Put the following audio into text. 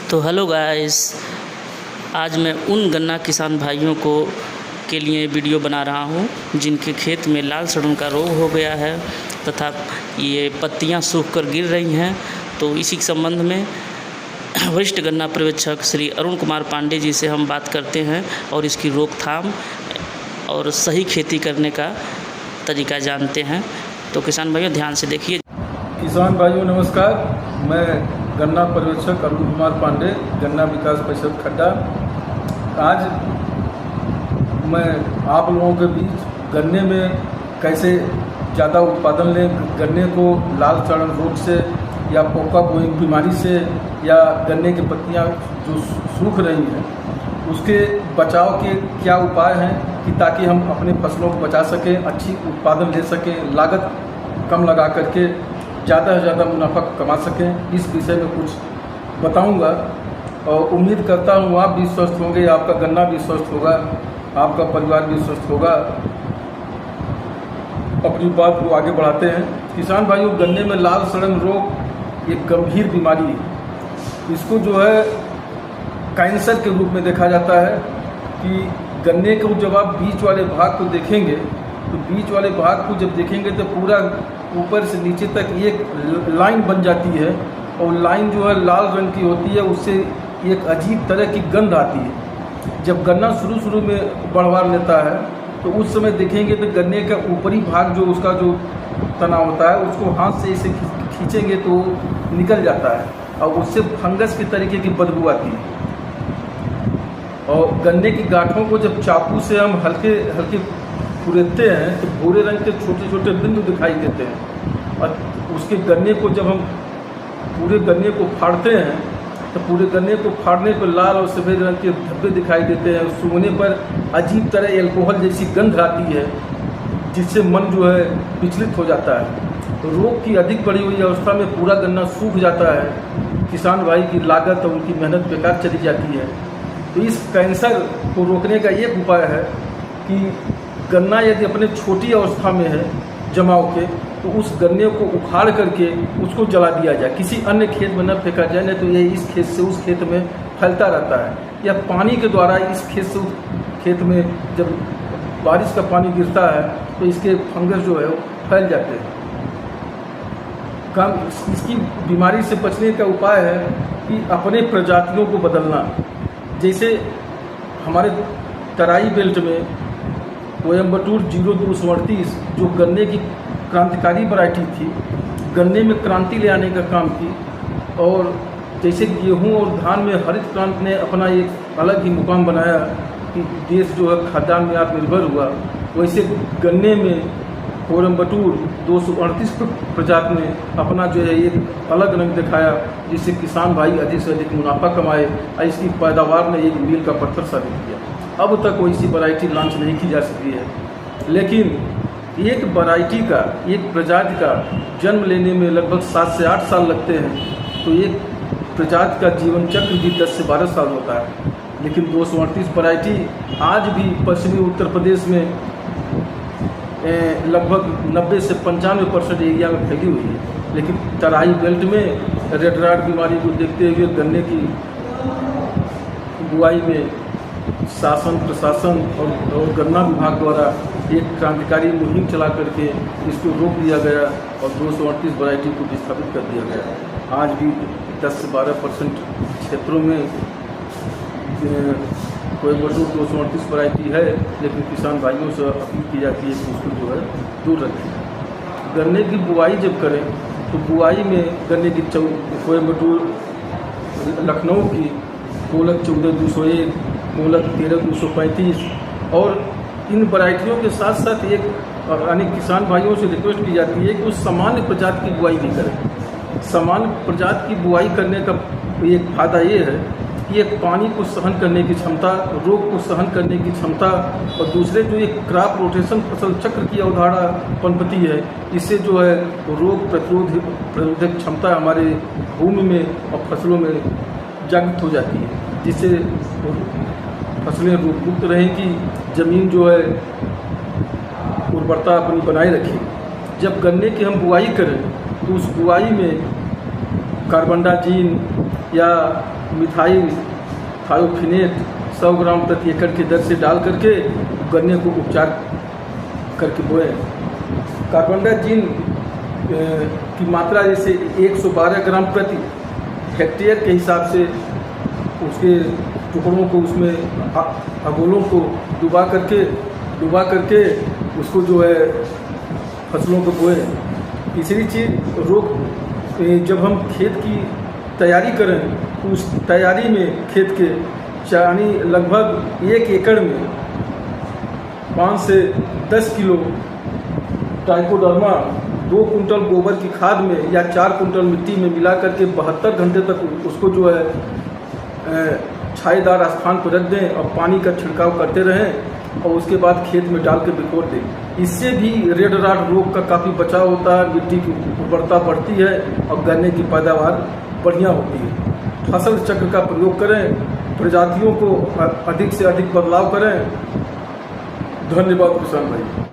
तो hello guys, आज मैं उन गन्ना किसान भाइयों को के लिए वीडियो बना रहा हूं जिनके खेत में लाल सड़न का रोग हो गया है तथा ये पत्तियां सूख कर गिर रही हैं। तो इसी के संबंध में वरिष्ठ गन्ना पर्यवेक्षक श्री अरुण कुमार पांडे जी से हम बात करते हैं और इसकी रोकथाम और सही खेती करने का तरीका जानते हैं। तो किसान भाइयों ध्यान से देखिए। किसान भाइयों नमस्कार, मैं गन्ना पर्यवेक्षक अरुण कुमार पांडे, गन्ना विकास परिषद खड्डा। आज मैं आप लोगों के बीच गन्ने में कैसे ज़्यादा उत्पादन लें, गन्ने को लाल सड़न रोग से या पोका बोइंग बीमारी से या गन्ने की पत्तियां जो सूख रही हैं उसके बचाव के क्या उपाय हैं कि ताकि हम अपने फसलों को बचा सकें, अच्छी उत्पादन ले सकें, लागत कम लगा करके ज़्यादा से ज़्यादा मुनाफा कमा सकें, इस विषय में कुछ बताऊंगा। और उम्मीद करता हूं आप भी स्वस्थ होंगे, आपका गन्ना भी स्वस्थ होगा, आपका परिवार भी स्वस्थ होगा। अपनी बात को आगे बढ़ाते हैं। किसान भाइयों, गन्ने में लाल सड़न रोग एक गंभीर बीमारी है। इसको जो है कैंसर के रूप में देखा जाता है कि गन्ने को जब आप बीच वाले भाग को देखेंगे तो बीच वाले भाग को जब देखेंगे तो पूरा ऊपर से नीचे तक एक लाइन बन जाती है और लाइन जो है लाल रंग की होती है, उससे एक अजीब तरह की गंध आती है। जब गन्ना शुरू में बढ़वार लेता है तो उस समय देखेंगे तो गन्ने का ऊपरी भाग जो उसका जो तना होता है उसको हाथ से इसे खींचेंगे तो निकल जाता है और उससे फंगस की तरीके की बदबू आती है। और गन्ने की गांठों को जब चाकू से हम हल्के हल्के कुरेदते हैं तो भूरे रंग के छोटे छोटे बिंदु दिखाई देते हैं। और उसके गन्ने को जब हम पूरे गन्ने को फाड़ते हैं तो पूरे गन्ने को फाड़ने पर लाल और सफ़ेद रंग के धब्बे दिखाई देते हैं। सूंघने पर अजीब तरह एल्कोहल जैसी गंध आती है जिससे मन जो है विचलित हो जाता है। तो रोग की अधिक बढ़ी हुई अवस्था में पूरा गन्ना सूख जाता है, किसान भाई की लागत और उनकी मेहनत बेकार चली जाती है। तो इस कैंसर को रोकने का एक उपाय है कि गन्ना यदि अपने छोटी अवस्था में है जमाव के तो उस गन्ने को उखाड़ करके उसको जला दिया जाए, किसी अन्य खेत में न फेंका जाए, नहीं तो ये इस खेत से उस खेत में फैलता रहता है। या पानी के द्वारा इस खेत से उस खेत में जब बारिश का पानी गिरता है तो इसके फंगस जो है वो फैल जाते हैं। इसकी बीमारी से बचने का उपाय है कि अपने प्रजातियों को बदलना। जैसे हमारे तराई बेल्ट में कोयम्बटूर 0238 जो गन्ने की क्रांतिकारी वैरायटी थी, गन्ने में क्रांति ले आने का काम की। और जैसे गेहूं और धान में हरित क्रांति ने अपना एक अलग ही मुकाम बनाया कि देश जो है खाद्यान्न में आत्मनिर्भर हुआ, वैसे गन्ने में कोयम्बटूर 238 प्रजाति ने अपना जो है एक अलग रंग दिखाया जिससे किसान भाई अधिक से अधिक मुनाफा कमाए और इसकी पैदावार ने एक मील का पत्थर साबित किया। अब तक कोई सी वैरायटी लॉन्च नहीं की जा सकी है, लेकिन एक वैरायटी का, एक प्रजाति का जन्म लेने में लगभग 7 से 8 साल लगते हैं। तो एक प्रजाति का जीवन चक्र भी 10 से 12 साल होता है। लेकिन 238 वैरायटी आज भी पश्चिमी उत्तर प्रदेश में लगभग 90 से 95% एरिया में फैली हुई है। लेकिन तराई बेल्ट में रेड रॉट बीमारी को देखते हुए गन्ने की बुआई में शासन, प्रशासन और गन्ना विभाग द्वारा एक क्रांतिकारी मुहिम चला करके इसको रोक दिया गया और 238 वैरायटी को विस्थापित कर दिया गया। आज भी 10 से 12% क्षेत्रों में कोयम्बटूर 238 वैरायटी है, लेकिन किसान भाइयों से अपील की जाती है कि उसको जो है दूर रखें। गन्ने की बुआई जब करें तो बुआई में गन्ने की कोयम्बटूर, लखनऊ की कोलक 14201, कोलक 13235 और इन वैरायटियों के साथ साथ एक यानी किसान भाइयों से रिक्वेस्ट की जाती है कि उस सामान्य प्रजाति की बुआई भी करें। सामान्य प्रजाति की बुआई करने का एक फायदा ये है कि एक पानी को सहन करने की क्षमता, रोग को सहन करने की क्षमता और दूसरे जो एक क्रॉप रोटेशन फसल चक्र की अवधारणा पनपती है, इससे जो है रोग प्रतिरोधक क्षमता हमारे भूमि में और फसलों में जागृत हो जाती है, जिससे फसलें रोग मुक्त रहेंगी, ज़मीन जो है उर्वरता अपनी बनाए रखेगी। जब गन्ने की हम बुआई करें तो उस बुआई में कार्बनडाजिन या मिथाइल थायोफिनेट 100 ग्राम प्रति एकड़ की दर से डाल करके गन्ने को उपचार करके बोएं। कार्बनडाजिन की मात्रा जैसे 112 ग्राम प्रति हेक्टेयर के हिसाब से उसके टुकड़ों को उसमें अगोलों को डुबा करके उसको जो है फसलों को बोएं। तीसरी चीज़ रोग जब हम खेत की तैयारी करें तो उस तैयारी में खेत के यानी लगभग 1 एकड़ में 5 से 10 किलो ट्राइकोडर्मा 2 कुंटल गोबर की खाद में या 4 कुंटल मिट्टी में मिला करके 72 घंटे तक उसको जो है छायेदार स्थान पर रख दें और पानी का छिड़काव करते रहें और उसके बाद खेत में डाल के बिखोर दें। इससे भी रेड राट रोग का काफ़ी बचाव होता है, मिट्टी की उर्वरता बढ़ती है और गन्ने की पैदावार बढ़िया होती है। फसल चक्र का प्रयोग करें, प्रजातियों को अधिक से अधिक बदलाव करें। धन्यवाद किसान भाई।